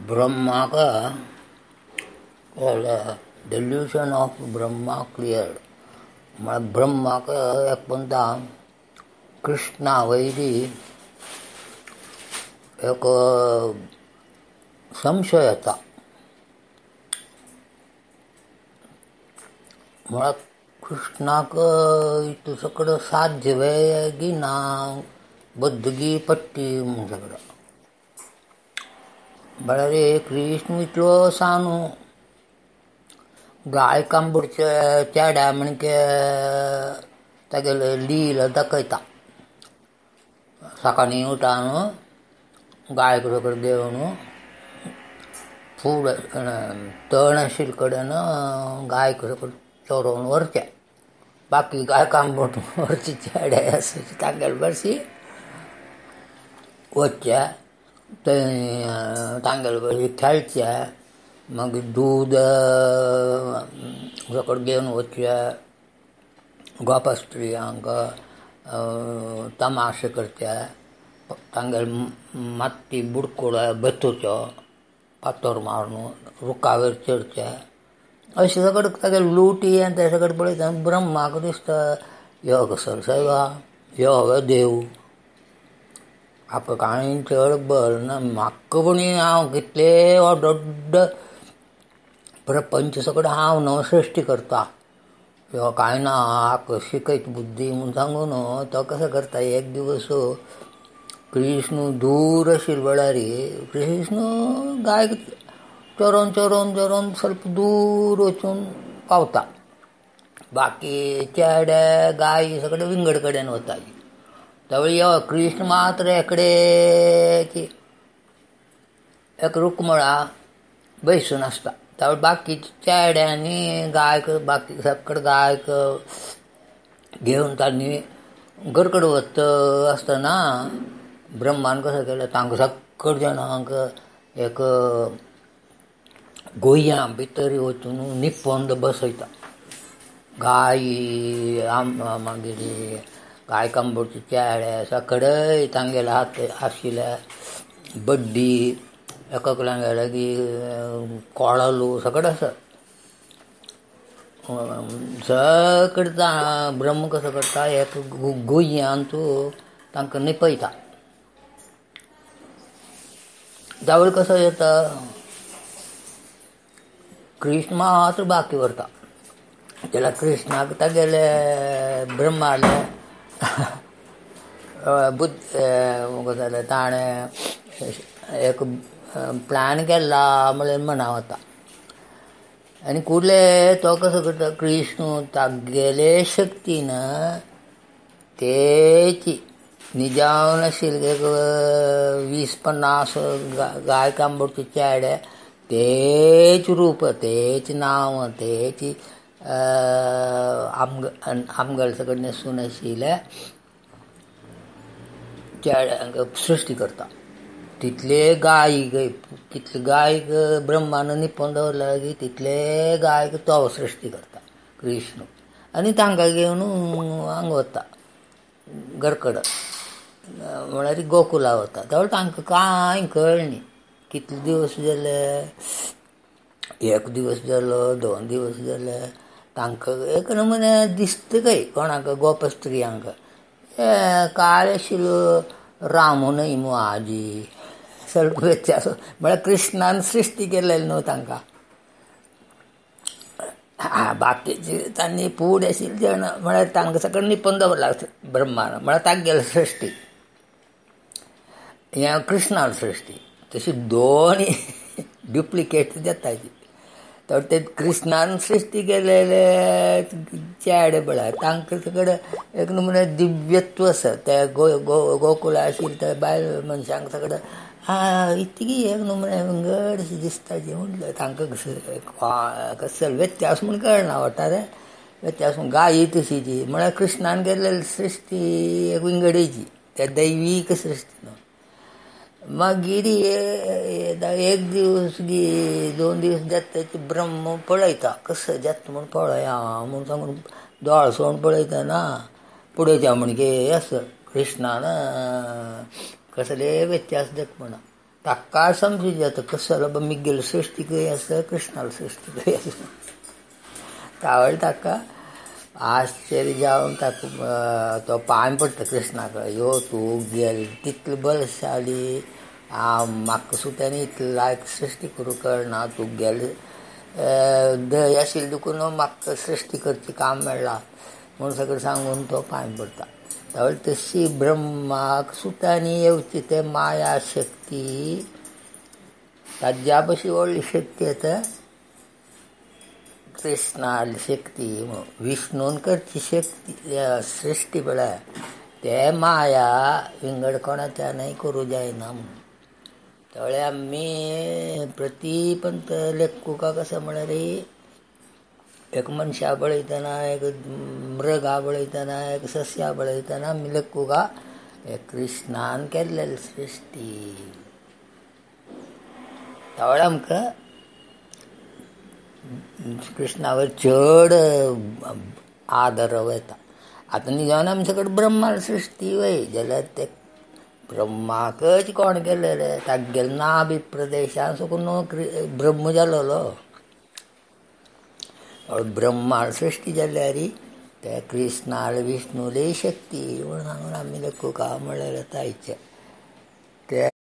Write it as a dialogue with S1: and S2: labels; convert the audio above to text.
S1: ब्रह्माका delusion of Brahma cleared. मला ब्रह्माका एक कोणता कृष्णा वैरी एक संशय होता. मला कृष्णाक तुझ्याकडं साध्य वेगी ना बद्धगी पट्टी म्हणच्याकडं बळा रे कृष्ण इतलो सानू गाय कांबडच्या चेड्या म्हणके तागेले लीला दाखयता. सकाळी उठान गाय कडेन घेवन फूड तण आशिल्ले कडेन गाय कडेन चोरोवन व्हरचे. बाकी गाय कांबड व्हरची चेडे तांगेले बरशी वचचे तांगेले बरशी खेळचे. मागीर दूद सकट घेवन वचचे. गोपास्त्रियांक तमाशे करचे. तांगेले माती बुडकुळे बेतुच्यो फातर मारून रुखावेर चडचे. अशें सगळे तागेले लुटी आनी ते सगळे पळयता ब्रह्माक दिसता यो कसलो सेवा यो हांवें देव हाका कांय चड बल ना. म्हाका पूण हांव कितले व्हड प्रपंच सगळे हांव न्हू सृश्टी करता. ह्यो कांय ना हाका शिकयत बुद्धी म्हूण सांगून तो कसो करता. एक दिवस कृष्ण दूर आशिल्ले वेळार कृष्ण गाय चोरोवन चोरोवन चोरोवन ಸ್ವಲ್ಪ दूर वचून पावता. बाकी चेडे गाय सगळे विंगड कडेन वता. त्यावेळी यो कृष्ण मात्र एकडे एक रुखमळा बैसून आसता. त्यावेळी बाकी चेड्यांनी गायक बाकी सगळे गायक घेवन तांणी घरकडे वत आसतना ब्रह्मान कसो केलें तांकां सगळे जाणांक एक गोंया भितर वचून निपंद बसयता. गाय मागीर गाय कांबडचे चेडे सगळे तांगेले हात आशिल्ले बड्डी एकाकल्यान गेले की कोळालू सगळे आसा. सगळे ब्रह्म कसो करता एक गोंयांत तांकां निपयता. त्यावेळी कसो येता कृष्ण मात्र बाकी व्हरता. त्याला कृष्णाक तागेले ब्रह्माले बुद्ध ताणें एक प्लॅन केला म्हळ्यार मना वता. आनी कुडले तो कसो करता कृष्ण तागेले शक्तीन तेची निजावन आशिल्ले 20-50 गाय कांबडचे चेडे तेच रूप तेच नांव तेची आमगळ सगळे न्हेसून आशिल्ले चेड्यांक सृश्टी करता. तितले गायक कितले गायक ब्रह्मान निपोवन दवरला की तितले गायक तो सृश्टी करता कृष्ण. आनी तांकां घेवन हांगा वता घरकडे म्हळ्यार गोकुला वता. त्यावेळी तांकां कांय कळ्ळें कितले दिवस जाले. 1 दीस जालो 2 दीस जाले. तांकां एक नमुने दिसता काय कोणाक गोपस्त्रियांक काळ आशिल्लो रामू न्हय मू आजी ಸ್ವಲ್ಪ ವ್ಯತ್ಯಾಸ. म्हळ्यार कृष्णान सृश्टी केलेली न्हू तांकां. बाकीचे तांणी फूड आशिल्ले जाण म्हळ्यार तांकां सगळें निपोवन दवरला ब्रह्मान म्हळ्यार तागेली सृश्टी हें कृष्णान सृश्टी. तशी दोनी डुप्लिकेट जाताची. तर ते कृष्णान सृश्टी केलेले चेडे म्हळ्यार तांकां सगळे एक नमुने दिव्यत्व आसा. ते गोकुला आशिल्ले ते बायल मनशांक सगळे इतकी एक नमुने विंगडशी दिसताची म्हटल्यार तांकां कसलो व्यत्यास म्हूण कळना वटारे व्यत्यास म्हूण गाय तशीची म्हळ्यार कृष्णान केलेली सृश्टी एक विंगडेची ते दैवीक सृश्टी न्हू. मागीर 1 दीस 2 दीस जाता ब्रह्म पळयता कसो जाता म्हूण पळया म्हूण सांगून दोळसोन पळयता ना फुडेच्या म्हणजे असं कृष्णान कसले व्यत्यास जाता म्हणा. ताका समजू जाता कसं मिगेल सृष्टी करी असं कृष्णाला सृष्टी करी असं त्यावेळी ताका आश्चर्य जावन ताका तो पांय पडटा कृष्णाकडे यो तूं गेल तितलें बलशाली म्हाका सुद्दां इतलें लायक सृश्टी करूं कळना तूं गेल दय आशिल्ली देखून म्हाका सृश्टी करची काम मेळ्ळां म्हणून सगळें सांगून तो पांय पडटा. त्यावेळी तशी ब्रह्माक सुद्दां येवची ते माया शक्ती ताज्या भशी व्हडली शक्ती येता कृष्णाली शक्ती विष्णून करची शक्ती सृश्टी पळय ते माया विंगड कोणाच्यानय करूं जायना म्हणून. त्यावेळी आमी प्रतिपंत लेखुका कसं म्हळ्यार एक मनशा बळयतना एक मृगा बळयतना एक सस्या बळयतना आमी लेखुका कृष्णान केल्लेली सृश्टी. त्यावेळी आमकां कृष्णावर चड आदर येता. आतां निजोन आमचे कडेन ब्रह्मा सृश्टी वय जाल्यार ते ब्रह्माकच कोण केलेले ताका गेले नाभी प्रदेशान साकून ब्रह्म जालोलो. ब्रह्मा सृश्टी जाल्यार ते कृष्णाल विष्णूले शक्ती म्हणून सांगून आमी लेखुका म्हळ्यार तायचे